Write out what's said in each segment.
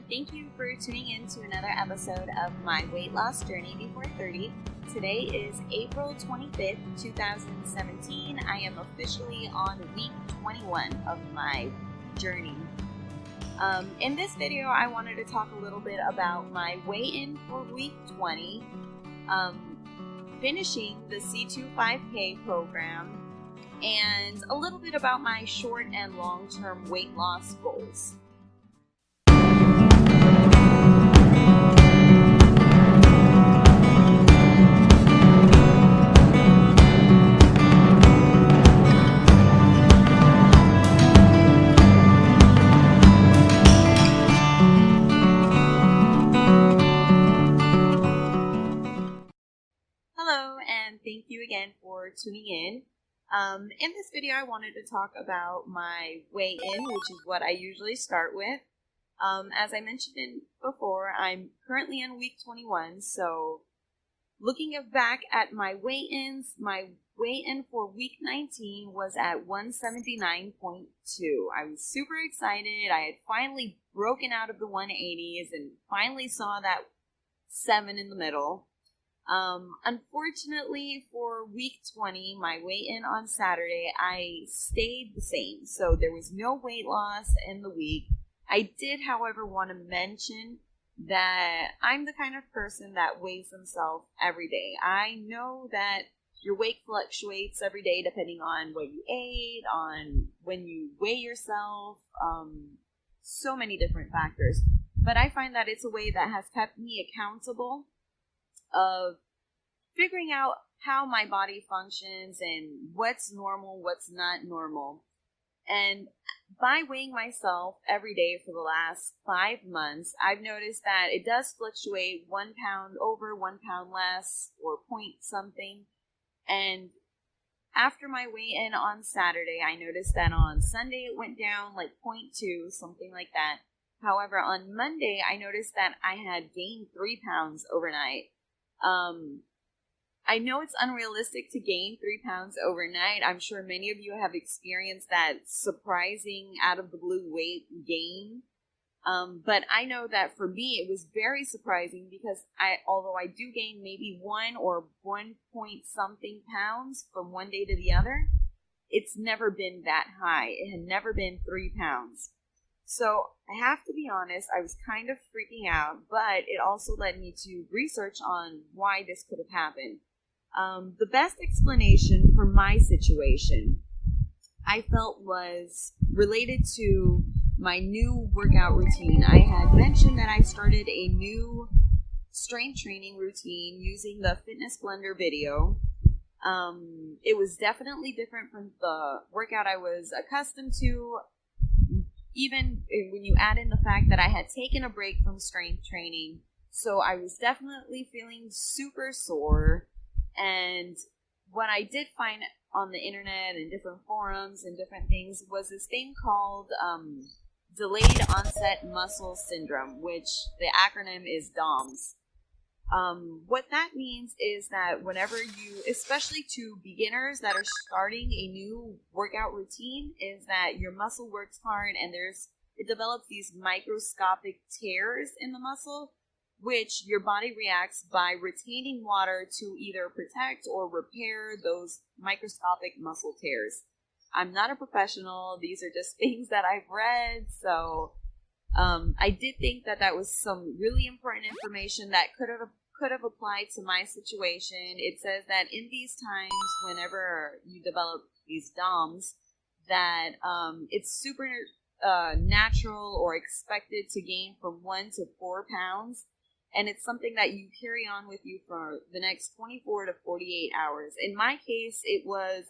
Thank you for tuning in to another episode of my weight loss journey before 30. Today is April 25th, 2017. I am officially on week 21 of my journey. In this video, I wanted to talk a little bit about my weigh-in for week 20, finishing the C25K program, and a little bit about my short and long-term weight loss goals. Hello, and thank you again for tuning in. In this video, I wanted to talk about my weigh-in, which is what I usually start with. As I mentioned before, I'm currently in week 21, so looking back at my weigh-ins, my weigh-in for week 19 was at 179.2. I was super excited. I had finally broken out of the 180s and finally saw that 7 in the middle. Unfortunately for week 20, my weigh-in on Saturday, I stayed the same. So there was no weight loss in the week. I did, however, want to mention that I'm the kind of person that weighs themselves every day. I know that your weight fluctuates every day depending on what you ate, on when you weigh yourself, so many different factors. But I find that it's a way that has kept me accountable of figuring out how my body functions and what's normal, what's not normal. And by weighing myself every day for the last 5 months, I've noticed that it does fluctuate 1 pound over, 1 pound less, or point something. And after my weigh-in on Saturday, I noticed that on Sunday it went down like 0.2, something like that. However, on Monday, I noticed that I had gained 3 pounds overnight. I know it's unrealistic to gain 3 pounds overnight. I'm sure many of you have experienced that surprising out of the blue weight gain. But I know that for me, it was very surprising because although I do gain maybe 1 or 1 point something pounds from one day to the other, it's never been that high. It had never been 3 pounds. So I have to be honest, I was kind of freaking out, but it also led me to research on why this could have happened. The best explanation for my situation, I felt, was related to my new workout routine. I had mentioned that I started a new strength training routine using the Fitness Blender video. It was definitely different from the workout I was accustomed to. Even when you add in the fact that I had taken a break from strength training, so I was definitely feeling super sore. And what I did find on the internet and different forums and different things was this thing called delayed onset muscle syndrome, which the acronym is DOMS. What that means is that whenever you, especially to beginners that are starting a new workout routine, is that your muscle works hard and it develops these microscopic tears in the muscle, which your body reacts by retaining water to either protect or repair those microscopic muscle tears. I'm not a professional. These are just things that I've read. So I did think that was some really important information that could have applied to my situation. It says that in these times, whenever you develop these DOMs, that it's super natural or expected to gain from 1 to 4 pounds. And it's something that you carry on with you for the next 24 to 48 hours. In my case, it was,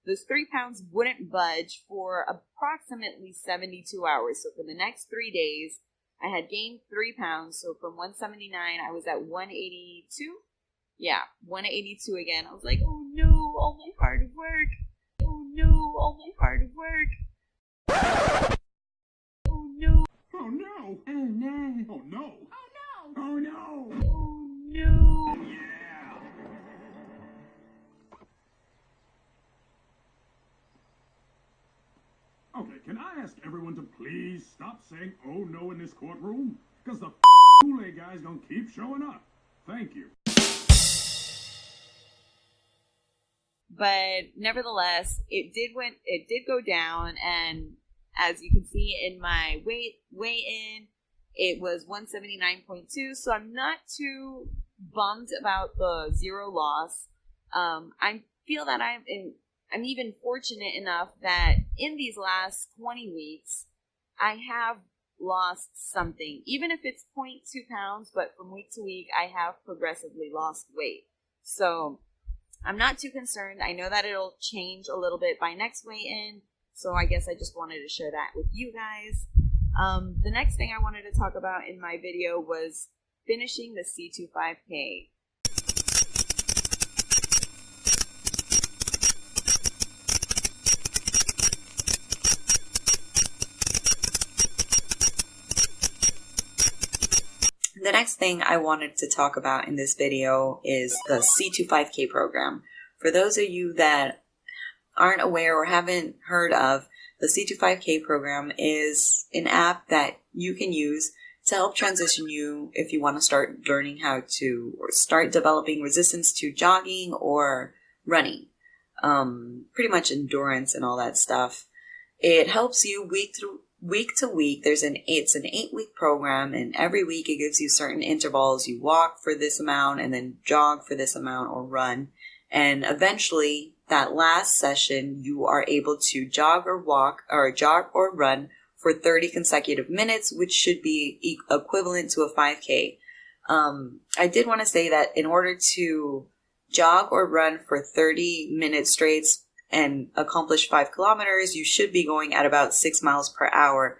those 3 pounds wouldn't budge for approximately 72 hours. So for the next 3 days, I had gained 3 pounds. So from 179, I was at 182. Yeah, 182 again. I was like, oh no, all my hard work. Oh no, all my hard work. Oh no. Oh no. Oh no. Oh no. Oh no! Oh no! Yeah! Okay, can I ask everyone to please stop saying "oh no" in this courtroom? Because the Kool-Aid guy's gonna keep showing up. Thank you. But nevertheless, it did go down, and as you can see in my weigh-in, it was 179.2, so I'm not too bummed about the 0 loss. I feel that I'm even fortunate enough that in these last 20 weeks, I have lost something. Even if it's 0.2 pounds, but from week to week, I have progressively lost weight. So I'm not too concerned. I know that it'll change a little bit by next weigh-in, so I guess I just wanted to share that with you guys. The next thing I wanted to talk about in my video was finishing the C25K. The next thing I wanted to talk about in this video is the C25K program. For those of you that aren't aware or haven't heard of, the C25K program is an app that you can use to help transition you if you want to start learning how to or start developing resistance to jogging or running. Pretty much endurance and all that stuff. It helps you week to week. It's an 8-week program, and every week it gives you certain intervals. You walk for this amount and then jog for this amount or run. And eventually that last session you are able to jog or run for 30 consecutive minutes, which should be equivalent to a 5K. I did want to say that in order to jog or run for 30 minutes straight and accomplish 5 kilometers, you should be going at about 6 miles per hour.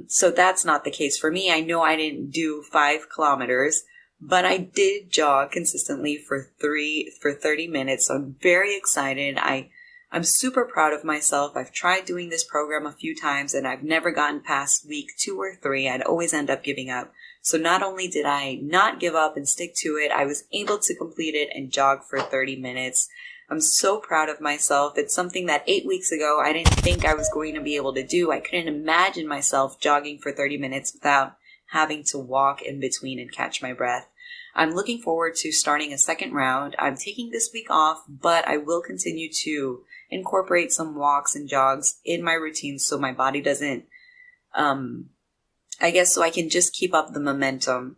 So that's not the case for me. I know I didn't do 5 kilometers, but I did jog consistently for 30 minutes. So I'm very excited. I'm super proud of myself. I've tried doing this program a few times and I've never gotten past week 2 or 3. I'd always end up giving up. So not only did I not give up and stick to it, I was able to complete it and jog for 30 minutes. I'm so proud of myself. It's something that 8 weeks ago I didn't think I was going to be able to do. I couldn't imagine myself jogging for 30 minutes without having to walk in between and catch my breath. I'm looking forward to starting a second round. I'm taking this week off, but I will continue to incorporate some walks and jogs in my routine so my body doesn't, so I can just keep up the momentum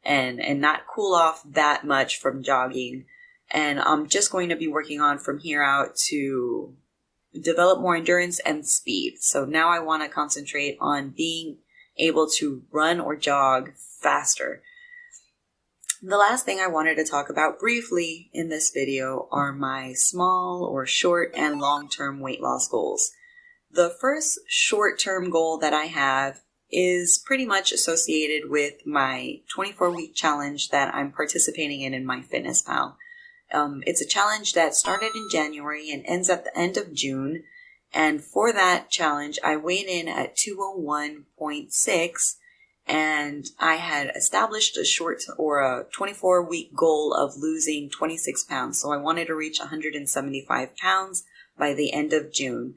and not cool off that much from jogging. And I'm just going to be working on from here out to develop more endurance and speed. So now I want to concentrate on being able to run or jog faster. The last thing I wanted to talk about briefly in this video are my small or short and long-term weight loss goals. The first short-term goal that I have is pretty much associated with my 24-week challenge that I'm participating in MyFitnessPal. It's a challenge that started in January and ends at the end of June. And for that challenge, I weighed in at 201.6, and I had established a 24-week goal of losing 26 pounds. So I wanted to reach 175 pounds by the end of June.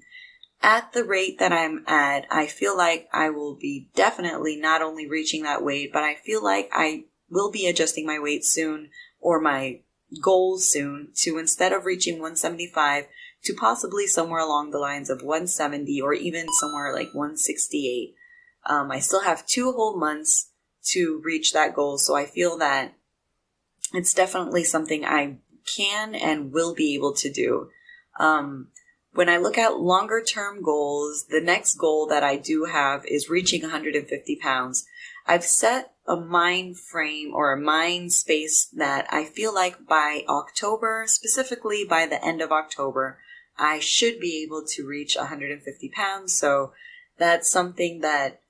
At the rate that I'm at, I feel like I will be definitely not only reaching that weight, but I feel like I will be adjusting my weight soon, or my goals soon, to instead of reaching 175 to possibly somewhere along the lines of 170 or even somewhere like 168. I still have 2 whole months to reach that goal, so I feel that it's definitely something I can and will be able to do. When I look at longer term goals, the next goal that I do have is reaching 150 pounds. I've set a mind frame or a mind space that I feel like by October, specifically by the end of October, I should be able to reach 150 pounds. So that's something that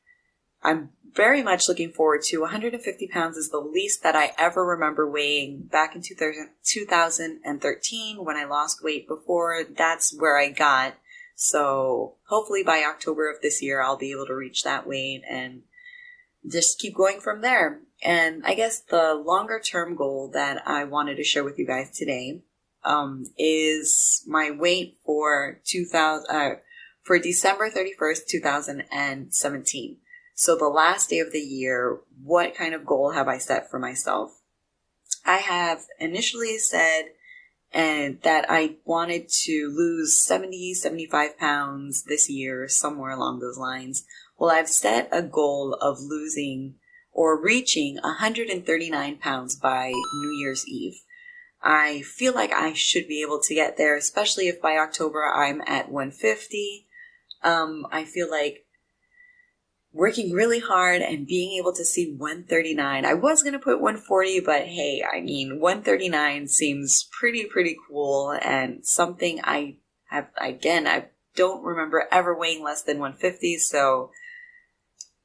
I'm very much looking forward to. 150 pounds is the least that I ever remember weighing back in 2013 when I lost weight before. That's where I got. So hopefully by October of this year, I'll be able to reach that weight and just keep going from there. And I guess the longer term goal that I wanted to share with you guys today is my weight for for December 31st, 2017. So the last day of the year, what kind of goal have I set for myself? I have initially said that I wanted to lose 75 pounds this year, somewhere along those lines. Well, I've set a goal of losing or reaching 139 pounds by New Year's Eve. I feel like I should be able to get there, especially if by October I'm at 150. I feel like working really hard and being able to see 139. I was going to put 140, but hey, I mean, 139 seems pretty cool, and something I don't remember ever weighing less than 150, so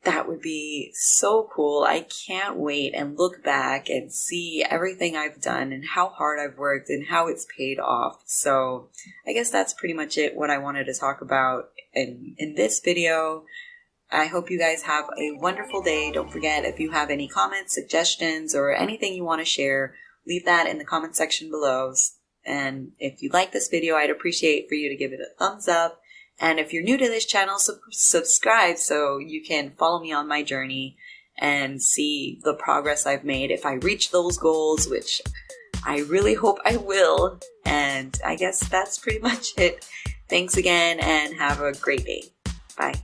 that would be so cool. I can't wait and look back and see everything I've done and how hard I've worked and how it's paid off. So I guess that's pretty much it, what I wanted to talk about in this video. I hope you guys have a wonderful day. Don't forget, if you have any comments, suggestions, or anything you want to share, leave that in the comment section below. And if you like this video, I'd appreciate for you to give it a thumbs up. And if you're new to this channel, subscribe so you can follow me on my journey and see the progress I've made if I reach those goals, which I really hope I will. And I guess that's pretty much it. Thanks again and have a great day. Bye.